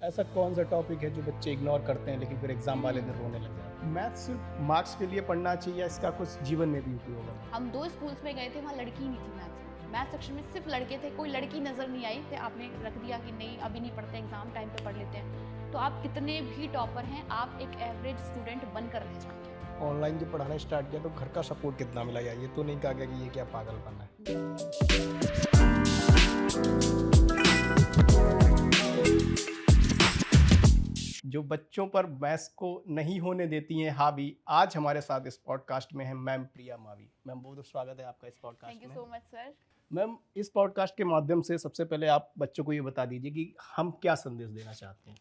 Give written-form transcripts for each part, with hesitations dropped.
ऐसा कौन सा टॉपिक है जो बच्चे इग्नोर करते हैं लेकिन फिर एग्जाम वाले दिन रोने लग जाते हैं? मैथ सिर्फ मार्क्स के लिए पढ़ना चाहिए या इसका कुछ जीवन में भी उपयोग है? हम 2 स्कूल्स में गए थे, वहाँ लड़की ही नहीं थी मैथ्स में। मैथ सेक्शन में सिर्फ लड़के थे, कोई लड़की नज़र नहीं आई। फिर आपने रख दिया कि नहीं अभी नहीं पढ़ते, एग्ज़ाम टाइम पे पढ़ लेते हैं। तो आप कितने भी टॉपर हैं, आप एक एवरेज स्टूडेंट बनकर रह जाएँगे। ऑनलाइन जब पढ़ाना स्टार्ट किया तो घर का सपोर्ट कितना मिला, या ये तो नहीं कहा गया कि ये क्या पागलपन है? जो बच्चों पर मैथ्स को नहीं होने देती हैं हावी, आज हमारे साथ इस पॉडकास्ट में है मैम प्रिया मावी। मैम बहुत बहुत स्वागत है आपका इस पॉडकास्ट थैंक यू में। So much sir. मैम इस पॉडकास्ट के माध्यम से सबसे पहले आप बच्चों को ये बता दीजिए कि हम क्या संदेश देना चाहते हैं।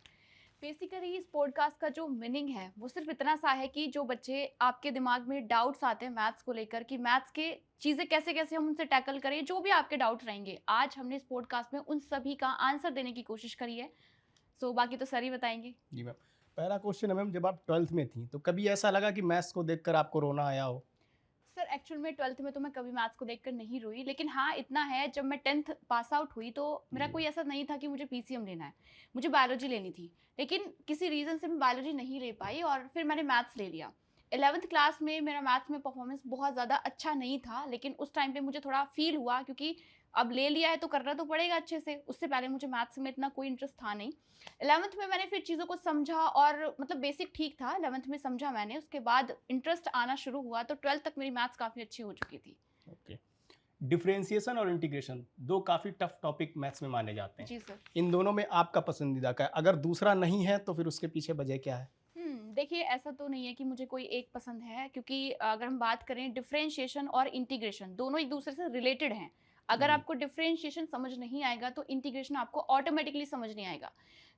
बेसिकली इस पॉडकास्ट का जो मीनिंग है, वो सिर्फ इतना सा है कि जो बच्चे आपके दिमाग में डाउट्स आते हैं मैथ्स को लेकर कि मैथ्स के चीज़ें कैसे-कैसे हम उनसे टैकल करें, जो भी आपके डाउट रहेंगे, आज हमने इस पॉडकास्ट में उन सभी का आंसर देने की कोशिश करी है। सो बाकी तो सर ही बताएँगे। जी मैम। पहला क्वेश्चन है मैम, जब आप 12th में थी तो कभी ऐसा लगा कि मैथ्स को देखकर आपको रोना आया हो? सर एक्चुअल में 12th में तो मैं कभी मैथ्स को देखकर नहीं रोई, लेकिन हाँ, इतना है जब मैं 10th पास आउट हुई तो मेरा जी। कोई ऐसा नहीं था कि मुझे पीसीएम लेना है, मुझे बायोलॉजी लेनी थी। लेकिन किसी रीज़न से मैं बायोलॉजी नहीं ले पाई और फिर मैंने मैथ्स ले लिया। 11th क्लास में मेरा मैथ्स में परफॉर्मेंस बहुत ज़्यादा अच्छा नहीं था, लेकिन उस टाइम पे मुझे थोड़ा फ़ील हुआ क्योंकि अब ले लिया है तो करना तो पड़ेगा अच्छे से। उससे पहले मुझे मैथ्स में इतना कोई इंटरेस्ट था नहीं। 11th में मैंने फिर चीज़ों को समझा और मतलब बेसिक ठीक था, 11th में समझा मैंने, उसके बाद इंटरेस्ट आना शुरू हुआ तो 12th तक मेरी मैथ्स काफ़ी अच्छी हो चुकी थी। ओके। डिफरेंशिएशन और इंटीग्रेशन दो काफ़ी टफ टॉपिक मैथ्स में माने जाते हैं। जी सर। इन दोनों में आपका पसंदीदा क्या है? अगर दूसरा नहीं है तो फिर उसके पीछे वजह क्या है? देखिए ऐसा तो नहीं है कि मुझे कोई एक पसंद है क्योंकि अगर हम बात करें डिफरेंशिएशन और इंटीग्रेशन दोनों एक दूसरे से रिलेटेड हैं। अगर जी। आपको डिफरेंशिएशन समझ नहीं आएगा तो इंटीग्रेशन आपको ऑटोमेटिकली समझ नहीं आएगा।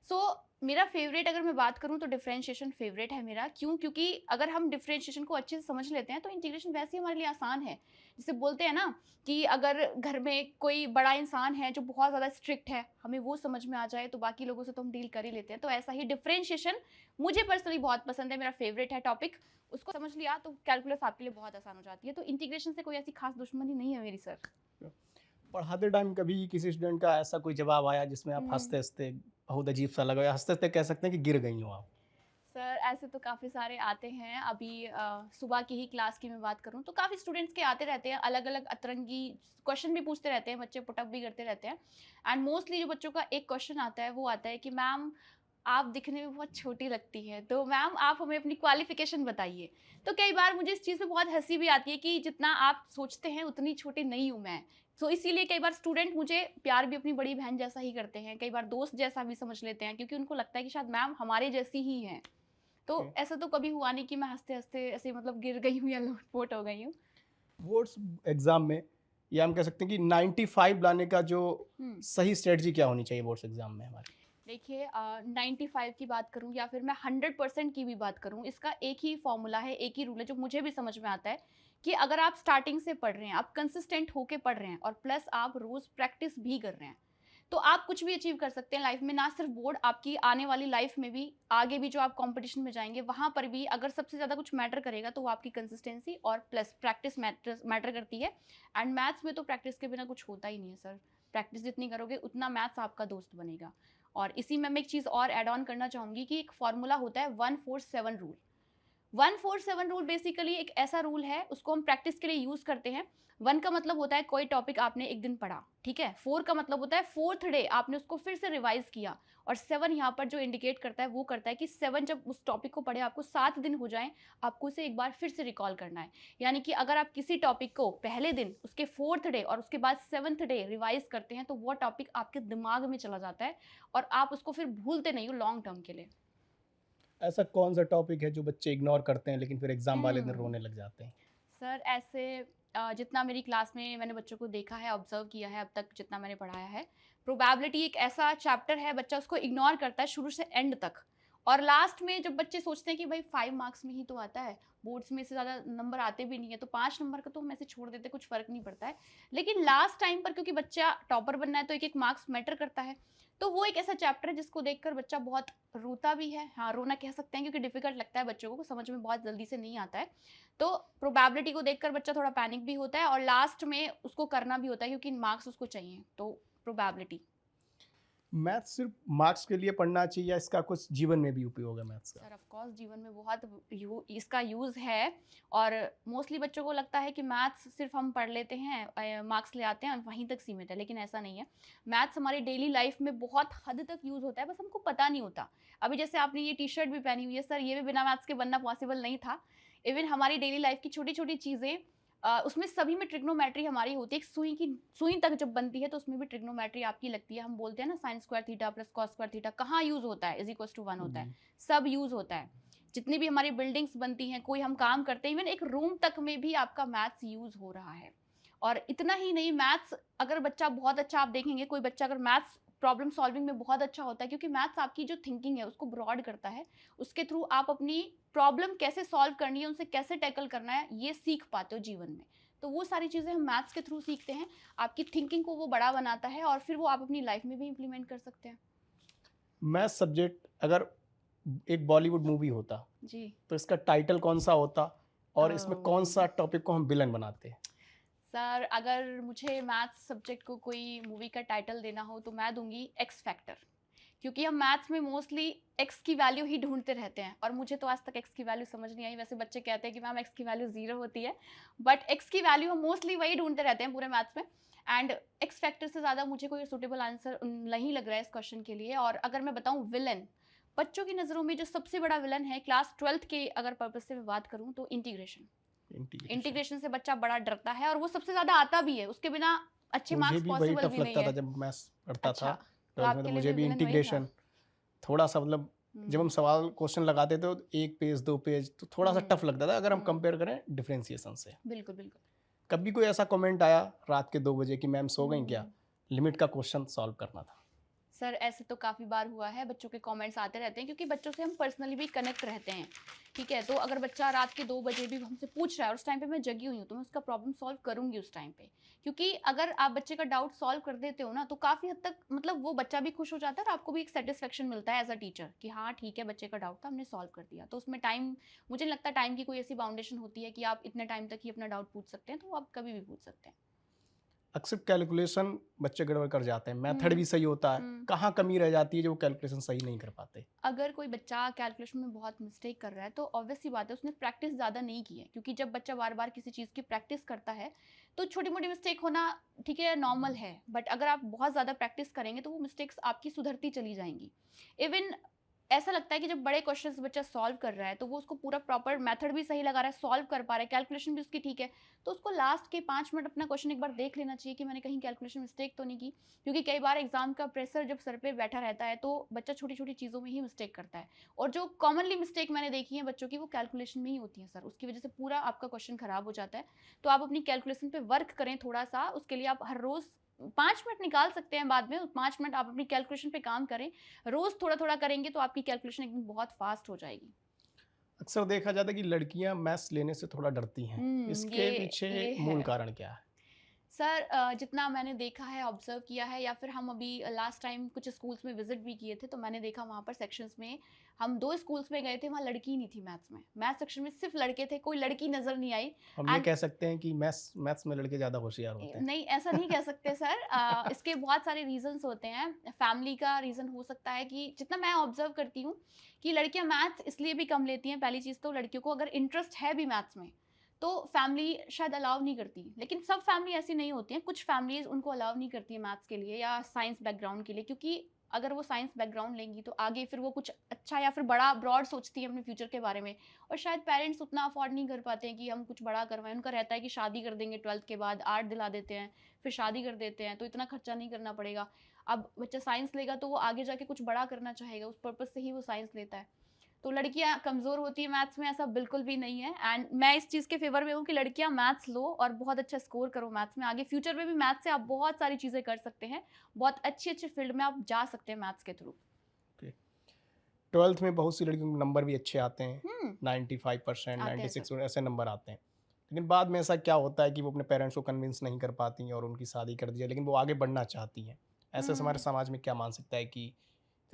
सो मेरा फेवरेट अगर मैं बात करूं तो डिफरेंशिएशन फेवरेट है मेरा। क्यों? क्योंकि अगर हम डिफरेंशिएशन को अच्छे से समझ लेते हैं तो इंटीग्रेशन वैसे ही हमारे लिए आसान है। जिसे बोलते हैं ना कि अगर घर में कोई बड़ा इंसान है जो बहुत ज़्यादा स्ट्रिक्ट है, हमें वो समझ में आ जाए तो बाकी लोगों से तो हम डील कर ही लेते हैं। तो ऐसा ही डिफरेंशिएशन मुझे पर्सनली बहुत पसंद है, मेरा फेवरेट है टॉपिक। उसको समझ लिया तो कैलकुलस आपके लिए बहुत आसान हो जाती है। तो इंटीग्रेशन से कोई ऐसी खास दुश्मनी नहीं है मेरी सर। पढ़ाते टाइम कभी किसी स्टूडेंट का ऐसा कोई जवाब आया जिसमें आप हम्म, हँसते-हँसते बहुत अजीब सा लगा, या हँसते-हँसते कह सकते हैं कि गिर गई हो आप? सर ऐसे तो काफ़ी सारे आते हैं। अभी सुबह की ही क्लास की मैं बात करूँ तो काफ़ी स्टूडेंट्स के आते रहते हैं, अलग-अलग अतरंगी क्वेश्चन भी पूछते रहते हैं, बच्चे पुट अप भी करते रहते हैं। एंड मोस्टली जो बच्चों का एक क्वेश्चन आता है वो आता है कि मैम आप दिखने में बहुत छोटी लगती हैं, तो मैम आप हमें अपनी क्वालिफ़िकेशन बताइए। तो कई बार मुझे इस चीज़ पे बहुत हँसी भी आती है कि जितना आप सोचते हैं उतनी छोटी नहीं हूँ मैं। सो इसीलिए कई बार स्टूडेंट मुझे प्यार भी अपनी बड़ी बहन जैसा ही करते हैं, कई बार दोस्त जैसा भी समझ लेते हैं क्योंकि उनको लगता है कि शायद मैम हमारे जैसी ही हैं। तो ओके। ऐसा तो कभी हुआ नहीं कि मैं हँसते-हँसते ऐसे मतलब गिर गई हूँ या लोट-पोट हो गई हूँ। बोर्ड्स एग्ज़ाम में, या हम कह सकते हैं कि 95 लाने का जो हुँ। सही स्ट्रेटजी क्या होनी चाहिए बोर्ड्स एग्ज़ाम में हमारे? देखिए 95 की बात करूँ या फिर मैं 100% की भी बात करूँ, इसका एक ही फ़ॉर्मूला है, एक ही रूल है जो मुझे भी समझ में आता है कि अगर आप स्टार्टिंग से पढ़ रहे हैं, आप कंसिस्टेंट होके पढ़ रहे हैं और प्लस आप रोज़ प्रैक्टिस भी कर रहे हैं, तो आप कुछ भी अचीव कर सकते हैं लाइफ़ में। ना सिर्फ बोर्ड, आपकी आने वाली लाइफ़ में भी, आगे भी जो आप कॉम्पिटिशन में जाएँगे, वहाँ पर भी अगर सबसे ज़्यादा कुछ मैटर करेगा तो वो आपकी कंसिस्टेंसी और प्लस प्रैक्टिस मैटर करती है। एंड मैथ्स में तो प्रैक्टिस के बिना कुछ होता ही नहीं है सर। प्रैक्टिस जितनी करोगे उतना मैथ्स आपका दोस्त बनेगा। और इसी में मैं एक चीज़ और ऐड ऑन करना चाहूँगी कि एक फ़ॉर्मूला होता है 1-4-7 रूल। 1-4-7 रूल बेसिकली एक ऐसा रूल है, उसको हम प्रैक्टिस के लिए यूज़ करते हैं। 1 का मतलब होता है कोई टॉपिक आपने एक दिन पढ़ा, ठीक है? 4 का मतलब होता है 4th डे आपने उसको फिर से रिवाइज़ किया और 7 यहाँ पर जो इंडिकेट करता है, वो करता है कि 7 जब उस टॉपिक को पढ़े आपको 7 दिन हो जाएँ, आपको उसे एक बार फिर से रिकॉल करना है। यानी कि अगर आप किसी टॉपिक को पहले दिन, उसके 4th डे और उसके बाद 7th डे रिवाइज़ करते हैं, तो वो टॉपिक आपके दिमाग में चला जाता है और आप उसको फिर भूलते नहीं हो लॉन्ग टर्म के लिए। ऐसा कौन सा टॉपिक है जो बच्चे इग्नोर करते हैं लेकिन फिर एग्ज़ाम वाले दिन हुँ। रोने लग जाते हैं? सर ऐसे जितना मेरी क्लास में मैंने बच्चों को देखा है, ऑब्ज़र्व किया है अब तक जितना मैंने पढ़ाया है, प्रोबेबिलिटी एक ऐसा चैप्टर है बच्चा उसको इग्नोर करता है शुरू से एंड तक। और लास्ट में जब बच्चे सोचते हैं कि भाई 5 मार्क्स में ही तो आता है, बोर्ड्स में इससे ज़्यादा नंबर आते भी नहीं है, तो 5 नंबर का तो हम ऐसे छोड़ देते हैं, कुछ फ़र्क नहीं पड़ता है। लेकिन लास्ट टाइम पर क्योंकि बच्चा टॉपर बनना है तो एक-एक मार्क्स मैटर करता है। तो वो एक ऐसा चैप्टर है जिसको देखकर बच्चा बहुत रोता भी है। हाँ, रोना कह सकते हैं क्योंकि डिफ़िकल्ट लगता है बच्चों को, समझ में बहुत जल्दी से नहीं आता है। तो प्रोबेबिलिटी को देखकर बच्चा थोड़ा पैनिक भी होता है और लास्ट में उसको करना भी होता है क्योंकि मार्क्स उसको चाहिए, तो प्रोबेबिलिटी। मैथ सिर्फ मार्क्स के लिए पढ़ना चाहिए या इसका कुछ जीवन में भी उपयोग है मैथ्स का? सर ऑफ कोर्स जीवन में बहुत इसका यूज़ है। और मोस्टली बच्चों को लगता है कि मैथ्स सिर्फ हम पढ़ लेते हैं, मार्क्स ले आते हैं और वहीं तक सीमित है, लेकिन ऐसा नहीं है। मैथ्स हमारी डेली लाइफ में बहुत हद तक यूज़ होता है, बस हमको पता नहीं होता। अभी जैसे आपने ये टी शर्ट भी पहनी हुई है सर, ये भी बिना मैथ्स के बनना पॉसिबल नहीं था। इवन हमारी डेली लाइफ की छोटी छोटी चीज़ें, उसमें सभी में ट्रिग्नोमेट्री हमारी होती है। एक सुई तक जब बनती है तो उसमें भी ट्रिग्नोमेट्री आपकी लगती है। हम बोलते हैं ना sine square theta plus cos square theta कहाँ यूज़ होता है, इज इक्वल्स टू 1 होता है। जी। सब यूज़ होता है। जितनी भी हमारी बिल्डिंग्स बनती हैं, कोई हम काम करते हैं, इवन एक रूम तक में भी आपका मैथ्स यूज़ हो रहा है। और इतना ही नहीं, मैथ्स अगर बच्चा बहुत अच्छा, आप देखेंगे कोई बच्चा अगर मैथ्स प्रॉब्लम सॉल्विंग में बहुत अच्छा होता है, क्योंकि मैथ्स आपकी जो थिंकिंग है उसको ब्रॉड करता है। उसके थ्रू आप अपनी प्रॉब्लम कैसे सॉल्व करनी है, उनसे कैसे टैकल करना है, ये सीख पाते हो जीवन में। तो वो सारी चीज़ें हम मैथ्स के थ्रू सीखते हैं। आपकी थिंकिंग को वो बड़ा बनाता है और फिर वो आप अपनी लाइफ में भी इम्प्लीमेंट कर सकते हैं। मैथ सब्जेक्ट अगर एक बॉलीवुड मूवी होता जी। तो इसका टाइटल कौन सा होता और इसमें कौन सा टॉपिक को हम विलन बनाते? सर अगर मुझे मैथ्स सब्जेक्ट को कोई मूवी का टाइटल देना हो तो मैं दूंगी एक्स फैक्टर। क्योंकि हम मैथ्स में मोस्टली एक्स की वैल्यू ही ढूंढते रहते हैं और मुझे तो आज तक एक्स की वैल्यू समझ नहीं आई। वैसे बच्चे कहते हैं कि मैम एक्स की वैल्यू 0 होती है, बट एक्स की वैल्यू हम मोस्टली वही ढूंढते रहते हैं पूरे मैथ्स में। एंड एक्स फैक्टर से ज़्यादा मुझे कोई सूटेबल आंसर नहीं लग रहा है इस क्वेश्चन के लिए। और अगर मैं बताऊँ विलन, बच्चों की नज़रों में जो सबसे बड़ा विलन है क्लास 12th के अगर पर्पज से मैं बात करूँ तो इंटीग्रेशन। इंटीग्रेशन। इंटीग्रेशन से बच्चा बड़ा डरता है और वो सबसे ज़्यादा आता भी है, उसके बिना अच्छे मुझे मार्क्स भी वही पॉसिबल टफ भी नहीं लगता था है। जब मैं पढ़ता था अच्छा, तो 12th में, तो आपके लिए मुझे भी भी विलन वही था। इंटीग्रेशन थोड़ा सा मतलब जब हम सवाल क्वेश्चन लगाते थे तो 1 पेज 2 पेज तो थोड़ा सा टफ लगता था अगर हम कंपेयर करें डिफरेंशिएशन से। बिल्कुल बिल्कुल। कभी कोई ऐसा कमेंट आया रात के 2 बजे कि मैम सो गई क्या, हम्म, लिमिट का क्वेश्चन सॉल्व करना था? सर ऐसे तो काफ़ी बार हुआ है, बच्चों के कमेंट्स आते रहते हैं क्योंकि बच्चों से हम पर्सनली भी कनेक्ट रहते हैं। ठीक है, तो अगर बच्चा रात के 2 बजे भी हमसे पूछ रहा है और उस टाइम पे मैं जगी हुई हूँ तो मैं उसका प्रॉब्लम सॉल्व करूंगी उस टाइम पे। क्योंकि अगर आप बच्चे का डाउट सॉल्व कर देते हो ना तो काफ़ी हद तक मतलब वो बच्चा भी खुश हो जाता है और आपको भी एक सेटिस्फेक्शन मिलता है एज अ टीचर कि हाँ ठीक है, बच्चे का डाउट था हमने सॉल्व कर दिया। तो उसमें टाइम, मुझे नहीं लगता टाइम की कोई ऐसी बाउंडेशन होती है कि आप इतने टाइम तक ही अपना डाउट पूछ सकते हैं, तो आप कभी भी पूछ सकते हैं। अक्सर कैलकुलेशन बच्चे गड़बड़ कर जाते हैं, मेथड हम्म। भी सही होता है, हम्म। कहाँ कमी रह जाती है जो वो कैलकुलेशन सही नहीं कर पाते? अगर कोई बच्चा कैलकुलेशन में बहुत मिस्टेक कर रहा है तो ऑब्वियस सी बात है उसने प्रैक्टिस ज़्यादा नहीं की है। क्योंकि जब बच्चा बार बार किसी चीज़ की प्रैक्टिस करता है तो छोटी मोटी मिस्टेक होना ठीक है, नॉर्मल है। बट अगर आप बहुत ज़्यादा प्रैक्टिस करेंगे तो वो मिस्टेक्स आपकी सुधरती चली जाएंगी। इवन ऐसा लगता है कि जब बड़े क्वेश्चंस बच्चा सॉल्व कर रहा है तो वो उसको पूरा प्रॉपर मेथड भी सही लगा रहा है, सॉल्व कर पा रहा है, कैलकुलेशन भी उसकी ठीक है, तो उसको लास्ट के 5 मिनट अपना क्वेश्चन एक बार देख लेना चाहिए कि मैंने कहीं कैलकुलेशन मिस्टेक तो नहीं की। क्योंकि कई बार एग्जाम का प्रेशर जब सर पे बैठा रहता है तो बच्चा छोटी छोटी चीज़ों में ही मिस्टेक करता है। और जो कॉमनली मिस्टेक मैंने देखी है बच्चों की वो कैलकुलेशन में ही होती है सर, उसकी वजह से पूरा आपका क्वेश्चन खराब हो जाता है। तो आप अपनी कैलकुलेशन पे वर्क करें थोड़ा सा, उसके लिए आप हर रोज़ 5 मिनट निकाल सकते हैं। बाद में 5 मिनट आप अपनी कैलकुलेशन पे काम करें, रोज़ थोड़ा थोड़ा करेंगे तो आपकी कैलकुलेशन एक दिन बहुत फास्ट हो जाएगी। अक्सर देखा जाता है कि लड़कियां मैथ्स लेने से थोड़ा डरती हैं, इसके पीछे ये मूल है कारण क्या है? सर। जितना मैंने देखा है, ऑब्जर्व किया है, या फिर हम अभी लास्ट टाइम कुछ स्कूल्स में विजिट भी किए थे तो मैंने देखा वहाँ पर सेक्शंस में, हम 2 स्कूल्स में गए थे, वहाँ लड़की नहीं थी मैथ्स में। मैथ्स सेक्शन में सिर्फ लड़के थे, कोई लड़की नज़र नहीं आई। हम ये एंड कह सकते हैं कि मैथ्स मैथ्स में लड़के ज़्यादा होशियार होते हैं। नहीं, ऐसा नहीं कह सकते सर। इसके बहुत सारे रीजंस होते हैं। फैमिली का रीज़न हो सकता है कि जितना मैं ऑब्जर्व करती हूँ कि लड़कियां मैथ्स इसलिए भी कम लेती हैं। पहली चीज़ तो लड़कियों को अगर इंटरेस्ट है भी मैथ्स में तो फैमिली शायद अलाउ नहीं करती। लेकिन सब फैमिली ऐसी नहीं होती हैं, कुछ फैमिलीज उनको अलाउ नहीं करती है मैथ्स के लिए या साइंस बैकग्राउंड के लिए। क्योंकि अगर वो साइंस बैकग्राउंड लेंगी तो आगे फिर वो कुछ अच्छा या फिर बड़ा ब्रॉड सोचती है अपने फ्यूचर के बारे में। और शायद पेरेंट्स उतना अफोर्ड नहीं कर पाते हैं कि हम कुछ बड़ा करवाएं। उनका रहता है कि शादी कर देंगे 12th के बाद, आर्ट दिला देते हैं, फिर शादी कर देते हैं तो इतना खर्चा नहीं करना पड़ेगा। अब बच्चा साइंस लेगा तो वो आगे जाके कुछ बड़ा करना चाहेगा, उस पर्पज से ही वो साइंस लेता है। तो लड़कियां कमज़ोर होती है मैथ्स में, ऐसा बिल्कुल भी नहीं है। एंड मैं इस चीज़ के फेवर में हूँ कि लड़कियां मैथ्स लो और बहुत अच्छा स्कोर करो मैथ्स में। आगे फ्यूचर में भी मैथ्स से आप बहुत सारी चीज़ें कर सकते हैं, बहुत अच्छी अच्छी फील्ड में आप जा सकते हैं मैथ्स के थ्रू। 12th में बहुत सी लड़कियों के नंबर भी अच्छे आते हैं, हम्म, 95%, आते हैं 96 सर। ऐसे नंबर आते हैं। लेकिन बाद में ऐसा क्या होता है कि वो अपने पेरेंट्स को कन्विंस नहीं कर पाती हैं और उनकी शादी कर दी है, लेकिन वो आगे बढ़ना चाहती हैं। ऐसे हमारे हम्म, समाज में क्या मान सकता है कि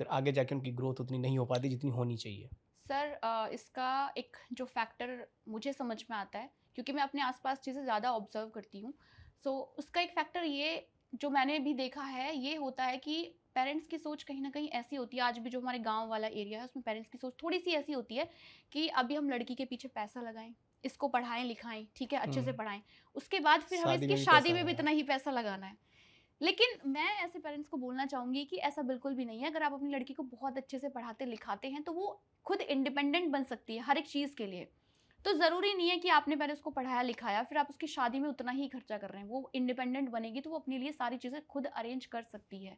फिर आगे जाके उनकी ग्रोथ उतनी नहीं हो पाती जितनी होनी चाहिए? सर इसका एक जो फैक्टर मुझे समझ में आता है, क्योंकि मैं अपने आसपास चीज़ें ज़्यादा ऑब्जर्व करती हूँ, सो उसका एक फैक्टर ये जो मैंने भी देखा है ये होता है कि पेरेंट्स की सोच कहीं ना कहीं ऐसी होती है, आज भी जो हमारे गांव वाला एरिया है उसमें पेरेंट्स की सोच थोड़ी सी ऐसी होती है कि अभी हम लड़की के पीछे पैसा लगाएं, इसको पढ़ाएं लिखाएं, ठीक है, अच्छे से हम्म, पढ़ाएं, उसके बाद फिर हमें शादी इसकी में भी शादी पैसा में भी लगाना। इतना ही पैसा लगाना है। लेकिन मैं ऐसे पेरेंट्स को बोलना चाहूंगी कि ऐसा बिल्कुल भी नहीं है। अगर आप अपनी लड़की को बहुत अच्छे से पढ़ाते लिखाते हैं तो वो खुद इंडिपेंडेंट बन सकती है हर एक चीज़ के लिए। तो ज़रूरी नहीं है कि आपने पहले उसको पढ़ाया लिखाया फिर आप उसकी शादी में उतना ही खर्चा कर रहे हैं। वो इंडिपेंडेंट बनेगी तो वो अपने लिए सारी चीज़ें खुद अरेंज कर सकती है।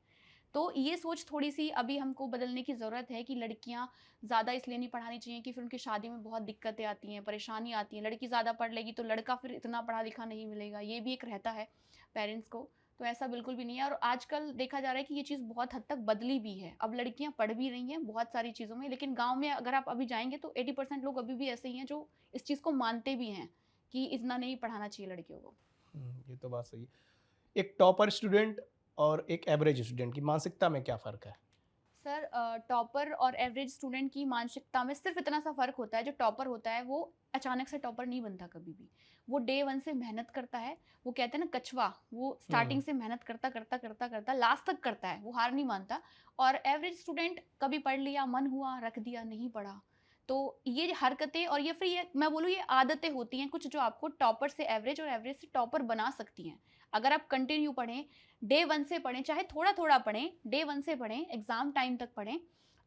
तो ये सोच थोड़ी सी अभी हमको बदलने की ज़रूरत है कि लड़कियां ज़्यादा इसलिए नहीं पढ़ानी चाहिए कि फिर उनकी शादी में बहुत दिक्कतें आती हैं, परेशानी आती है। लड़की ज़्यादा पढ़ लेगी तो लड़का फिर इतना पढ़ा लिखा नहीं मिलेगा, ये भी एक रहता है पेरेंट्स को। तो ऐसा बिल्कुल भी नहीं है और आजकल देखा जा रहा है कि ये चीज़ बहुत हद तक बदली भी है। अब लड़कियां पढ़ भी रही हैं बहुत सारी चीज़ों में, लेकिन गांव में अगर आप अभी जाएंगे तो 80% लोग अभी भी ऐसे ही हैं जो इस चीज़ को मानते भी हैं कि इतना नहीं पढ़ाना चाहिए लड़कियों को। ये तो बात सही है। एक टॉपर स्टूडेंट और एक एवरेज स्टूडेंट की मानसिकता में क्या फ़र्क है? सर टॉपर और एवरेज स्टूडेंट की मानसिकता में सिर्फ इतना सा फ़र्क होता है, जो टॉपर होता है वो अचानक से टॉपर नहीं बनता कभी भी। वो डे वन से मेहनत करता है। वो कहते हैं ना कछुआ, वो हुँ, स्टार्टिंग से मेहनत करता करता करता करता लास्ट तक करता है, वो हार नहीं मानता। और एवरेज स्टूडेंट कभी पढ़ लिया, मन हुआ रख दिया, नहीं पढ़ा। तो ये हरकतें और ये फिर ये मैं बोलूँ ये आदतें होती हैं कुछ जो आपको टॉपर से एवरेज और एवरेज से टॉपर बना सकती हैं। अगर आप कंटिन्यू पढ़ें, डे वन से पढ़ें, चाहे थोड़ा थोड़ा पढ़ें, डे वन से पढ़ें, एग्जाम टाइम तक पढ़ें,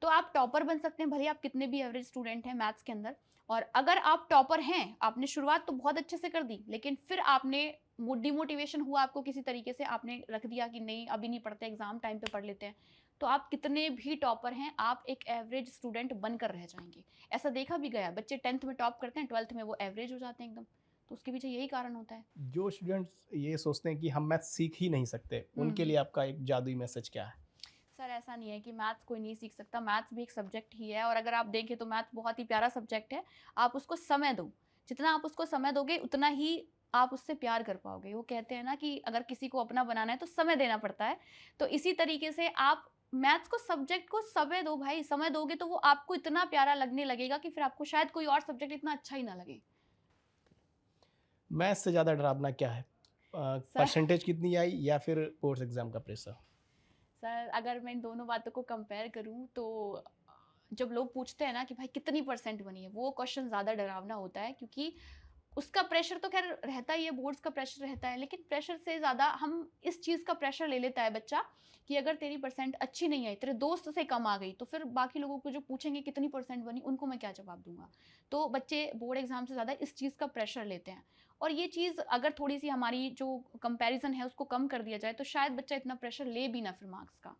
तो आप टॉपर बन सकते हैं, भले आप कितने भी एवरेज स्टूडेंट हैं मैथ्स के अंदर। और अगर आप टॉपर हैं, आपने शुरुआत तो बहुत अच्छे से कर दी, लेकिन फिर आपने डिमोटिवेशन हुआ आपको किसी तरीके से, आपने रख दिया कि नहीं अभी नहीं पढ़ते, एग्जाम टाइम पे पढ़ लेते हैं, तो आप कितने भी टॉपर हैं आप एक एवरेज स्टूडेंट बनकर रह जाएंगे। ऐसा देखा भी गया, बच्चे 10th में टॉप करते हैं, 12th में वो एवरेज हो जाते हैं एकदम। तो उसके पीछे यही कारण होता है। जो स्टूडेंट्स ये सोचते हैं कि हम मैथ सीख ही नहीं सकते, उनके हम्म। लिए आपका एक जादुई मैसेज क्या है? सर ऐसा नहीं है कि मैथ्स कोई नहीं सीख सकता, मैथ्स भी एक सब्जेक्ट ही है। और अगर आप देखें तो मैथ्स बहुत ही प्यारा सब्जेक्ट है। आप उसको समय दो, जितना आप उसको समय दोगे उतना ही आप उससे प्यार कर पाओगे। वो कहते हैं ना कि अगर किसी को अपना बनाना है तो समय देना पड़ता है। तो इसी तरीके से आप मैथ्स को सब्जेक्ट को समय दो भाई, समय दोगे तो वो आपको इतना प्यारा लगने लगेगा कि फिर आपको शायद कोई और सब्जेक्ट इतना अच्छा ही ना लगे। मैथ से ज़्यादा डरावना क्या है? सर परसेंटेज कितनी आई या फिर बोर्ड्स एग्ज़ाम का प्रेशर? सर अगर मैं इन दोनों बातों को कंपेयर करूं तो जब लोग पूछते हैं ना कि भाई कितनी परसेंट बनी है, वो क्वेश्चन ज़्यादा डरावना होता है। क्योंकि उसका प्रेशर तो खैर रहता ही है, बोर्ड्स का प्रेशर रहता है, लेकिन प्रेशर से ज़्यादा हम इस चीज़ का प्रेशर ले लेता है बच्चा कि अगर तेरी परसेंट अच्छी नहीं आई, तेरे दोस्त से कम आ गई, तो फिर बाकी लोगों को जो पूछेंगे कितनी परसेंट बनी, उनको मैं क्या जवाब दूंगा। तो बच्चे बोर्ड एग्जाम से ज़्यादा इस चीज़ का प्रेशर लेते हैं। और ये चीज़ अगर थोड़ी सी हमारी जो कंपैरिजन है उसको कम कर दिया जाए तो शायद बच्चा इतना प्रेशर ले भी ना फिर मार्क्स का।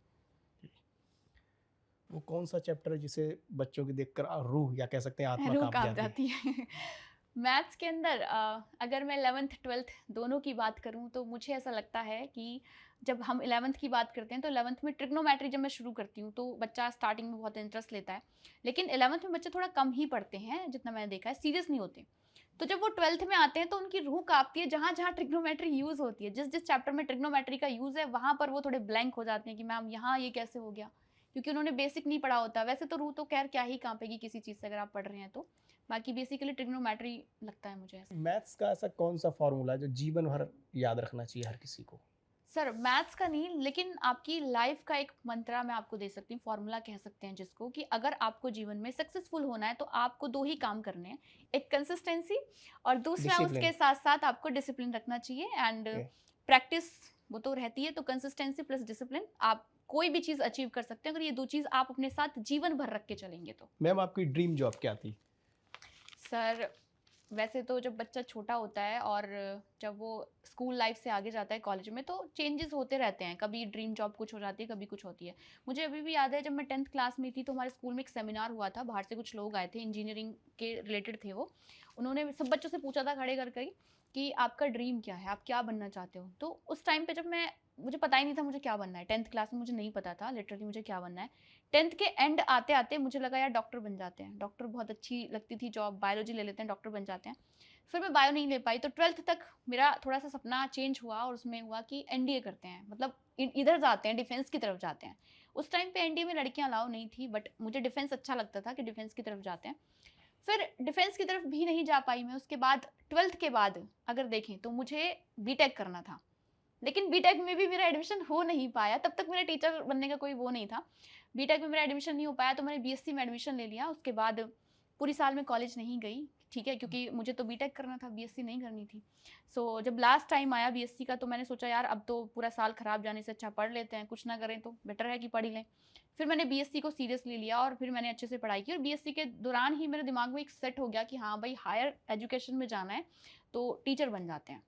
वो कौन-सा चैप्टर है जिसे बच्चों की देखकर रूह या कह सकते हैं आत्मा रूह काँप काँप जाती है? जाती है। मैथ्स के अंदर अगर मैं 11th 12th दोनों की बात करूँ तो मुझे ऐसा लगता है कि जब हम 11th की बात करते हैं तो 11th में ट्रिग्नोमेट्री जब मैं शुरू करती हूँ तो बच्चा स्टार्टिंग में बहुत इंटरेस्ट लेता है। लेकिन 11th में बच्चे थोड़ा कम ही पढ़ते हैं, जितना मैंने देखा है, सीरियस नहीं होते। तो जब वो 12th में आते हैं तो उनकी रूह काँपती है, जहाँ जहाँ ट्रिग्नोमेट्री यूज़ होती है, जिस जिस चैप्टर में ट्रिग्नोमेट्री का यूज़ है वहाँ पर वो थोड़े ब्लैंक हो जाते हैं कि मैम यहाँ ये कैसे हो गया, क्योंकि उन्होंने बेसिक नहीं पढ़ा होता। वैसे तो रूह तो खैर क्या ही कांपेगी किसी चीज़ से अगर आप पढ़ रहे हैं तो। बाकी बेसिकली ट्रिग्नोमेट्री लगता है मुझे ऐसा। मैथ्स का ऐसा कौन-सा फ़ॉर्मूला है जो जीवन भर याद रखना चाहिए हर किसी को? सर मैथ्स का नहीं, लेकिन आपकी लाइफ का एक मंत्रा मैं आपको दे सकती हूँ, फॉर्मूला कह सकते हैं जिसको, कि अगर आपको जीवन में सक्सेसफुल होना है तो आपको दो ही काम करने हैं। एक कंसिस्टेंसी और दूसरा डिसिप्लिन। उसके साथ साथ आपको डिसिप्लिन रखना चाहिए। And okay. प्रैक्टिस वो तो रहती है। तो कंसिस्टेंसी प्लस डिसिप्लिन, आप कोई भी चीज़ अचीव कर सकते हैं अगर ये दो चीज़ आप अपने साथ जीवन भर रख के चलेंगे तो। मैम आपकी ड्रीम जॉब क्या थी? सर वैसे तो जब बच्चा छोटा होता है और जब वो स्कूल लाइफ से आगे जाता है कॉलेज में तो चेंजेस होते रहते हैं, कभी ड्रीम जॉब कुछ हो जाती है, कभी कुछ होती है। मुझे अभी भी याद है जब मैं 10th क्लास में थी तो हमारे स्कूल में एक सेमिनार हुआ था, बाहर से कुछ लोग आए थे, इंजीनियरिंग के रिलेटेड थे वो। उन्होंने सब बच्चों से पूछा था खड़े करके कि आपका ड्रीम क्या है, आप क्या बनना चाहते हो। तो उस टाइम पे जब मैं मुझे पता ही नहीं था मुझे क्या बनना है, 10th क्लास में मुझे नहीं पता था लिटरली मुझे क्या बनना है। 10th के एंड आते आते मुझे लगा यार डॉक्टर बन जाते हैं, डॉक्टर बहुत अच्छी लगती थी जॉब, बायोलॉजी ले लेते हैं, डॉक्टर बन जाते हैं। फिर मैं बायो नहीं ले पाई तो 12th तक मेरा थोड़ा सा सपना चेंज हुआ और उसमें हुआ कि एनडीए करते हैं, मतलब इधर जाते हैं, डिफेंस की तरफ जाते हैं। उस टाइम पे एनडीए में लड़कियां अलाउ नहीं थी, बट मुझे डिफेंस अच्छा लगता था कि डिफेंस की तरफ जाते हैं। फिर डिफेंस की तरफ भी नहीं जा पाई मैं। उसके बाद 12th के बाद अगर देखें तो मुझे बीटेक करना था, लेकिन बीटेक में भी मेरा एडमिशन हो नहीं पाया, तब तक मेरा टीचर बनने का कोई वो नहीं था। बीटेक में मेरा एडमिशन नहीं हो पाया तो मैंने बीएससी में एडमिशन ले लिया। उसके बाद पूरी साल मैं कॉलेज नहीं गई, ठीक है, क्योंकि मुझे तो बीटेक करना था, बीएससी नहीं करनी थी। सो जब लास्ट टाइम आया बीएससी का तो मैंने सोचा यार अब तो पूरा साल खराब जाने से अच्छा पढ़ लेते हैं, कुछ ना करें तो बेटर है कि पढ़ ही लें। फिर मैंने बीएससी को सीरियसली लिया और फिर मैंने अच्छे से पढ़ाई की और बीएससी के दौरान ही मेरे दिमाग में एक सेट हो गया कि हाँ भाई हायर एजुकेशन में जाना है तो टीचर बन जाते हैं।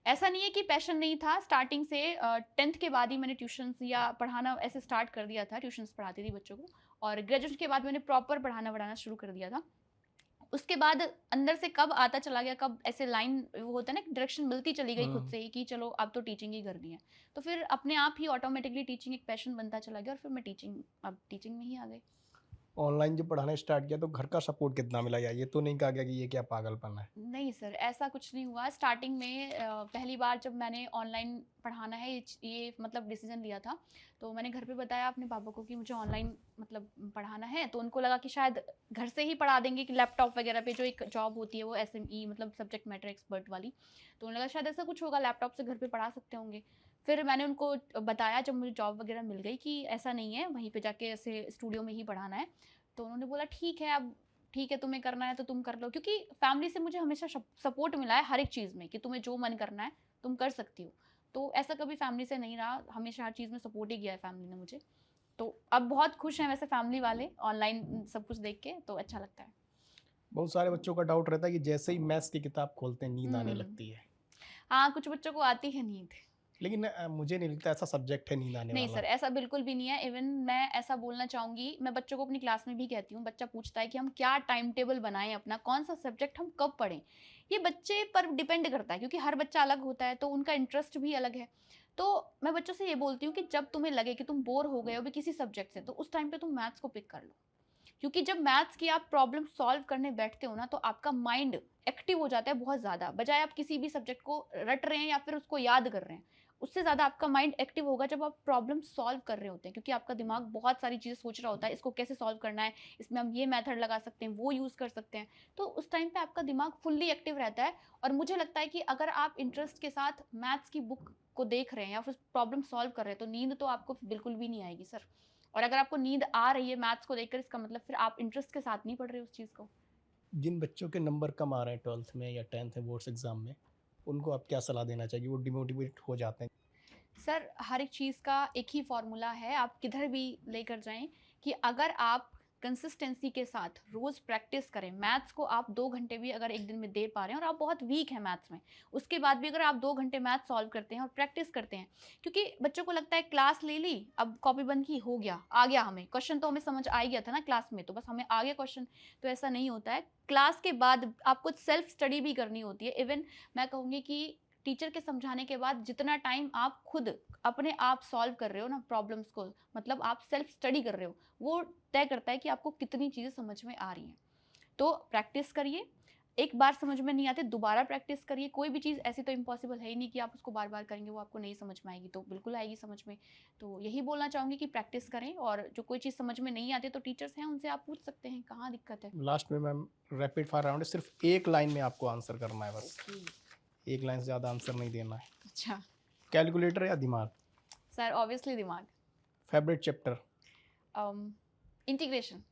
ऐसा नहीं है कि पैशन नहीं था, स्टार्टिंग से 10th के बाद ही मैंने ट्यूशन्स या पढ़ाना ऐसे स्टार्ट कर दिया था, ट्यूशन्स पढ़ाती थी बच्चों को। और ग्रेजुएशन के बाद मैंने प्रॉपर पढ़ाना शुरू कर दिया था। उसके बाद अंदर से कब आता चला गया, कब ऐसे लाइन वो होता है ना, डायरेक्शन मिलती चली गई खुद से ही कि चलो अब तो टीचिंग ही करनी है। तो फिर अपने आप ही ऑटोमेटिकली टीचिंग एक पैशन बनता चला गया और फिर मैं अब टीचिंग में ही आ गई। ऑनलाइन जब पढ़ाना स्टार्ट किया तो घर का सपोर्ट कितना मिला, या ये तो नहीं कहा गया कि ये क्या पागलपन है? नहीं सर, ऐसा कुछ नहीं हुआ। स्टार्टिंग में पहली बार जब मैंने ऑनलाइन पढ़ाना है ये मतलब डिसीजन लिया था, तो मैंने घर पे बताया अपने पापा को कि मुझे ऑनलाइन मतलब पढ़ाना है। तो उनको लगा कि शायद घर से ही पढ़ा देंगे, कि लैपटॉप वगैरह पे जो एक जॉब होती है वो एसएमई मतलब सब्जेक्ट मैटर एक्सपर्ट वाली, तो उन्हें लगा शायद ऐसा कुछ होगा, लैपटॉप से घर पे पढ़ा सकते होंगे। फिर मैंने उनको बताया जब मुझे जॉब वगैरह मिल गई कि ऐसा नहीं है, वहीं पे जाके ऐसे स्टूडियो में ही पढ़ाना है। तो उन्होंने बोला ठीक है, अब ठीक है तुम्हें करना है तो तुम कर लो, क्योंकि फैमिली से मुझे हमेशा सपोर्ट मिला है हर एक चीज़ में कि तुम्हें जो मन करना है तुम कर सकती हो। तो ऐसा कभी फैमिली से नहीं रहा, हमेशा हर चीज़ में सपोर्ट ही किया है फैमिली ने मुझे। तो अब बहुत खुश हैं वैसे फैमिली वाले ऑनलाइन सब कुछ देख के, तो अच्छा लगता है। बहुत सारे बच्चों का डाउट रहता है कि जैसे ही मैथ्स की किताब खोलते हैं नींद आने हम्म, लगती है, हाँ कुछ बच्चों को आती है नींद। लेकिन मुझे नहीं लगता ऐसा सब्जेक्ट है नींद आने नहीं वाला। सर, ऐसा बिल्कुल भी नहीं है। इवन मैं ऐसा बोलना चाहूँगी, मैं बच्चों को अपनी क्लास में भी कहती हूँ, बच्चा पूछता है कि हम क्या टाइम टेबल बनाएँ अपना, कौन-सा सब्जेक्ट हम कब पढ़ें? ये बच्चे पर डिपेंड करता है, क्योंकि हर बच्चा अलग होता है, तो उनका इंटरेस्ट भी अलग है। तो मैं बच्चों से ये बोलती हूँ कि जब तुम्हें लगे कि तुम बोर हो गए हो भी किसी सब्जेक्ट से, तो उस टाइम पे तुम मैथ्स को पिक कर लो। क्योंकि जब मैथ्स की आप प्रॉब्लम सॉल्व करने बैठते हो ना, तो आपका माइंड एक्टिव हो जाता है बहुत ज़्यादा, बजाय आप किसी भी सब्जेक्ट को रट रहे हैं या फिर उसको याद कर रहे हैं। उससे ज़्यादा आपका माइंड एक्टिव होगा जब आप प्रॉब्लम सॉल्व कर रहे होते हैं, क्योंकि आपका दिमाग बहुत सारी चीज़ें सोच रहा होता है, इसको कैसे सॉल्व करना है, इसमें हम ये मेथड लगा सकते हैं, वो यूज़ कर सकते हैं। तो उस टाइम पे आपका दिमाग फुल्ली एक्टिव रहता है। और मुझे लगता है कि अगर आप इंटरेस्ट के साथ मैथ्स की बुक को देख रहे हैं या फिर प्रॉब्लम सॉल्व कर रहे हैं, तो नींद तो आपको बिल्कुल भी नहीं आएगी सर। और अगर आपको नींद आ रही है मैथ्स को देखकर, इसका मतलब फिर आप इंटरेस्ट के साथ नहीं पढ़ रहे उस चीज़ को। जिन बच्चों के नंबर कम आ रहे हैं 12th में या 10th में बोर्ड्स एग्जाम में, उनको आप क्या सलाह देना चाहिए? वो डिमोटिवेट हो जाते हैं। सर हर एक चीज़ का एक ही फॉर्मूला है, आप किधर भी लेकर जाएं, कि अगर आप कंसिस्टेंसी के साथ रोज़ प्रैक्टिस करें, मैथ्स को आप 2 घंटे भी अगर एक दिन में दे पा रहे हैं और आप बहुत वीक हैं मैथ्स में, उसके बाद भी अगर आप 2 घंटे मैथ्स सॉल्व करते हैं और प्रैक्टिस करते हैं, क्योंकि बच्चों को लगता है क्लास ले ली, अब कॉपी बंद की, हो गया, आ गया, हमें क्वेश्चन तो हमें समझ आ ही गया था ना क्लास में, तो बस हमें आ गया क्वेश्चन। तो ऐसा नहीं होता है, क्लास के बाद आपको सेल्फ स्टडी भी करनी होती है। इवन मैं कहूँगी कि टीचर के समझाने के बाद जितना टाइम आप खुद अपने आप सॉल्व कर रहे हो ना प्रॉब्लम्स को, मतलब आप सेल्फ स्टडी कर रहे हो, वो तय करता है कि आपको कितनी चीज़ें समझ में आ रही हैं। तो प्रैक्टिस करिए, एक बार समझ में नहीं आते दोबारा प्रैक्टिस करिए। कोई भी चीज़ ऐसी तो इम्पॉसिबल है ही नहीं कि आप उसको बार बार करेंगे वो आपको नहीं समझ में आएगी, तो बिल्कुल आएगी समझ में। तो यही बोलना चाहूँगी कि प्रैक्टिस करें, और जो कोई चीज़ समझ में नहीं आती तो टीचर्स हैं उनसे आप पूछ सकते हैं कहाँ दिक्कत है। लास्ट में मैम रैपिड फायर राउंड है, सिर्फ एक लाइन में आपको आंसर करना है बस। एक लाइन से ज़्यादा आंसर नहीं देना है। अच्छा कैलकुलेटर या दिमाग? सर, ऑब्वियसली दिमाग। Favourite chapter? Integration.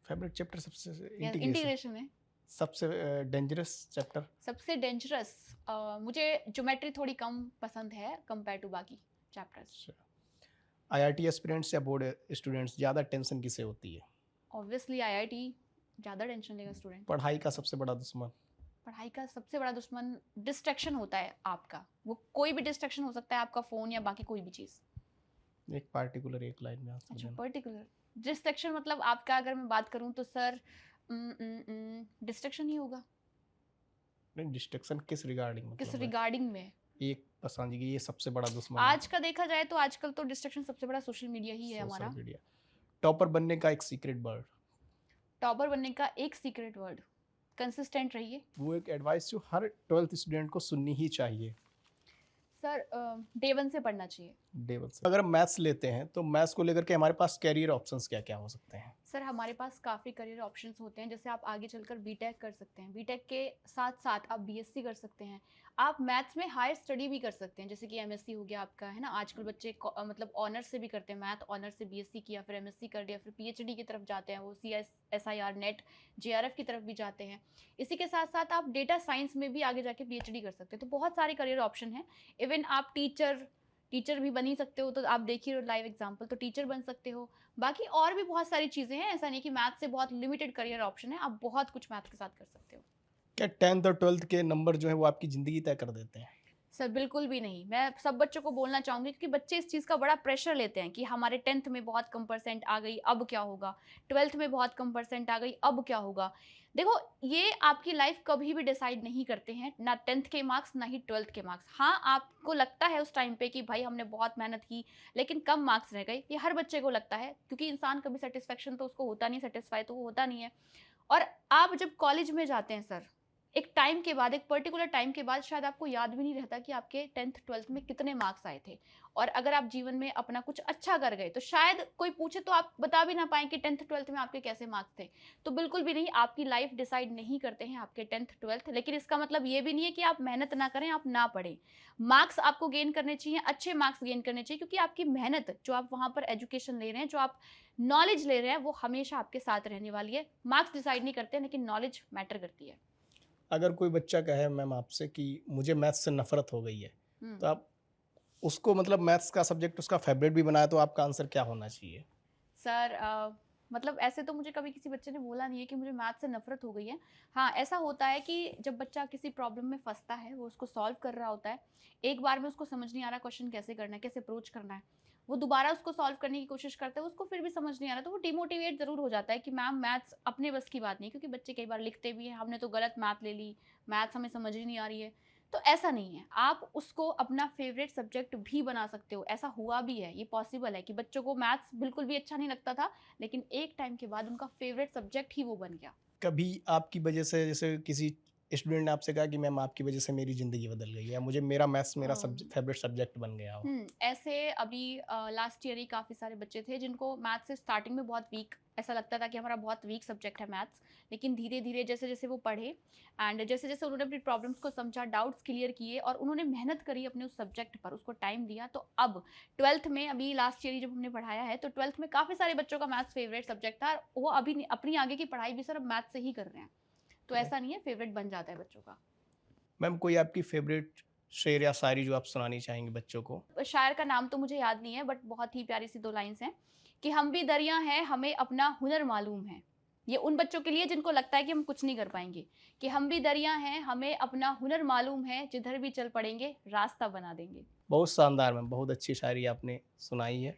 Favourite chapter सबसे इंटीग्रेशन। इंटीग्रेशन है सबसे डेंजरस चैप्टर? सबसे डेंजरस। मुझे ज्योमेट्री थोड़ी कम पसंद है कंपेयर टू बाकी चैप्टर्स। आईआईटी एस्पिरेंट्स या बोर्ड स्टूडेंट्स ज़्यादा टेंशन किसे होती है? ऑब्वियसली आईआईटी ज़्यादा टेंशन लेगा स्टूडेंट। पढ़ाई का सबसे बड़ा दुश्मन? पढ़ाई का सबसे बड़ा दुश्मन डिस्ट्रैक्शन होता है आपका, वो कोई भी डिस्ट्रैक्शन हो सकता है, आपका फ़ोन या बाकी कोई भी चीज़। एक पार्टिकुलर एक लाइन में आंसर अच्छा, देना। पर्टिकुलर डिस्ट्रैक्शन मतलब आपका अगर मैं बात करूँ तो सर डिस्ट्रैक्शन ही होगा। नहीं, डिस्ट्रक्शन किस रिगार्डिंग किस मतलब है? रिगार्डिंग में? एक पसंद की ये सबसे बड़ा दुश्मन है। आज का देखा जाए तो आजकल तो डिस्ट्रैक्शन सबसे बड़ा सोशल मीडिया ही है हमारा। Social media. टॉपर बनने का एक सीक्रेट वर्ड? टॉपर बनने का एक सीक्रेट वर्ड, कंसिस्टेंट रहिए। वो एक एडवाइस जो हर 12th स्टूडेंट को सुननी ही चाहिए। सर डे 1 से पढ़ना चाहिए। डे 1 से। अगर मैथ्स लेते हैं तो मैथ्स को लेकर के हमारे पास कैरियर ऑप्शंस क्या क्या हो सकते हैं? सर सर हमारे पास काफ़ी करियर ऑप्शंस होते हैं, जैसे आप आगे चलकर बीटेक कर सकते हैं, बीटेक के साथ साथ आप बीएससी कर सकते हैं, आप मैथ्स में हायर स्टडी भी कर सकते हैं, जैसे कि एमएससी हो गया आपका, है ना। आजकल बच्चे मतलब ऑनर्स से भी करते हैं, मैथ ऑनर्स से बीएससी किया, फिर एमएससी कर लिया, फिर पीएचडी की तरफ जाते हैं, वो सीएसआईआर नेट जेआरएफ की तरफ भी जाते हैं। इसी के साथ साथ आप डेटा साइंस में भी आगे जाके पीएचडी कर सकते हैं, तो बहुत सारे करियर ऑप्शन हैं। इवन आप टीचर भी बन ही सकते हो, तो आप देखिए लाइव एग्जांपल, तो टीचर बन सकते हो। बाकी और भी बहुत सारी चीज़ें हैं, ऐसा नहीं कि मैथ से बहुत लिमिटेड करियर ऑप्शन है, आप बहुत कुछ मैथ के साथ कर सकते हो। क्या 10th और 12th के नंबर जो है वो आपकी ज़िंदगी तय कर देते हैं? सर बिल्कुल भी नहीं, मैं सब बच्चों को बोलना चाहूँगी, क्योंकि बच्चे इस चीज़ का बड़ा प्रेशर लेते हैं कि हमारे 10th में बहुत कम परसेंट आ गई, अब क्या होगा, 12th में बहुत कम परसेंट आ गई, अब क्या होगा। देखो, ये आपकी लाइफ कभी भी डिसाइड नहीं करते हैं, ना 10th के मार्क्स ना ही 12th के मार्क्स। हाँ, आपको लगता है उस टाइम पे कि भाई हमने बहुत मेहनत की लेकिन कम मार्क्स रह गए, ये हर बच्चे को लगता है, क्योंकि इंसान कभी सेटिस्फेक्शन तो उसको होता नहीं, सेटिस्फाई तो वो होता नहीं है। और आप जब कॉलेज में जाते हैं सर, एक टाइम के बाद, एक पर्टिकुलर टाइम के बाद शायद आपको याद भी नहीं रहता कि आपके 10th 12th में कितने मार्क्स आए थे। और अगर आप जीवन में अपना कुछ अच्छा कर गए तो शायद कोई पूछे तो आप बता भी ना पाएँ कि 10th 12th में आपके कैसे मार्क्स थे। तो बिल्कुल भी नहीं, आपकी लाइफ डिसाइड नहीं करते हैं आपके 10th 12th, लेकिन इसका मतलब ये भी नहीं है कि आप मेहनत ना करें, आप ना पढ़ें। मार्क्स आपको गेन करने चाहिए, अच्छे मार्क्स गेन करने चाहिए, क्योंकि आपकी मेहनत जो आप वहाँ पर एजुकेशन ले रहे हैं, जो आप नॉलेज ले रहे हैं, वो हमेशा आपके साथ रहने वाली है। मार्क्स डिसाइड नहीं करते हैं, लेकिन नॉलेज मैटर करती है। अगर कोई बच्चा कहे मैम आपसे कि मुझे मैथ्स से नफ़रत हो गई है, हुँ। तो आप उसको मतलब मैथ्स का सब्जेक्ट उसका फ़ेवरेट भी बनाए, तो आपका आंसर क्या होना चाहिए? सर मतलब ऐसे तो मुझे कभी किसी बच्चे ने बोला नहीं है कि मुझे मैथ से नफ़रत हो गई है। हाँ, ऐसा होता है कि जब बच्चा किसी प्रॉब्लम में फँसता है, वो उसको सॉल्व कर रहा होता है, एक बार में उसको समझ नहीं आ रहा क्वेश्चन कैसे करना है, कैसे अप्रोच करना है। वो दोबारा उसको सॉल्व करने की कोशिश करता है, उसको फिर भी समझ नहीं आ रहा, तो वो डिमोटिवेट ज़रूर हो जाता है कि मैम मैथ्स अपने बस की बात नहीं है, क्योंकि बच्चे कई बार लिखते भी हैं, हमने तो गलत मैथ ले ली, मैथ्स हमें समझ ही नहीं आ रही है। तो ऐसा नहीं है, आप उसको अपना फ़ेवरेट सब्जेक्ट भी बना सकते हो, ऐसा हुआ भी है, ये पॉसिबल है कि बच्चों को मैथ्स बिल्कुल भी अच्छा नहीं लगता था, लेकिन एक टाइम के बाद उनका फ़ेवरेट सब्जेक्ट ही वो बन गया। कभी आपकी वजह से जैसे किसी स्टूडेंट ने आपसे कहा कि मैम आपकी वजह से मेरी ज़िंदगी बदल गई है, या मुझे मेरा मैथ्स मेरा फ़ेवरेट सब्जेक्ट बन गया हो? ऐसे अभी लास्ट ईयर ही काफ़ी सारे बच्चे थे जिनको मैथ्स से स्टार्टिंग में बहुत वीक ऐसा लगता था कि हमारा बहुत वीक सब्जेक्ट है मैथ्स, लेकिन धीरे-धीरे जैसे-जैसे वो पढ़े एंड जैसे-जैसे उन्होंने अपनी प्रॉब्लम्स को समझा, डाउट्स क्लियर किए और उन्होंने मेहनत करी अपने उस सब्जेक्ट पर, उसको टाइम दिया, तो अब 12th में अभी लास्ट ईयर ही जब हमने पढ़ाया है, तो 12th में काफ़ी सारे बच्चों का मैथ्स फेवरेट सब्जेक्ट था। वो अभी अपनी आगे की पढ़ाई भी सर अब मैथ्स से ही कर रहे हैं। तो ऐसा नहीं है, फेवरेट बन जाता है बच्चों का। मैम कोई आपकी फ़ेवरेट शेर या शायरी जो आप सुनानी चाहेंगी बच्चों को? शायर का नाम तो मुझे याद नहीं है, बट बहुत ही प्यारी सी 2 लाइन्स हैं कि हम भी दरिया हैं, हमें अपना हुनर मालूम है। ये उन बच्चों के लिए जिनको लगता है कि हम कुछ नहीं कर पाएँगे, कि हम भी दरिया हैं, हमें अपना हुनर मालूम है, जिधर भी चल पड़ेंगे, रास्ता बना देंगे। बहुत शानदार मैम, बहुत अच्छी शायरी आपने सुनाई है।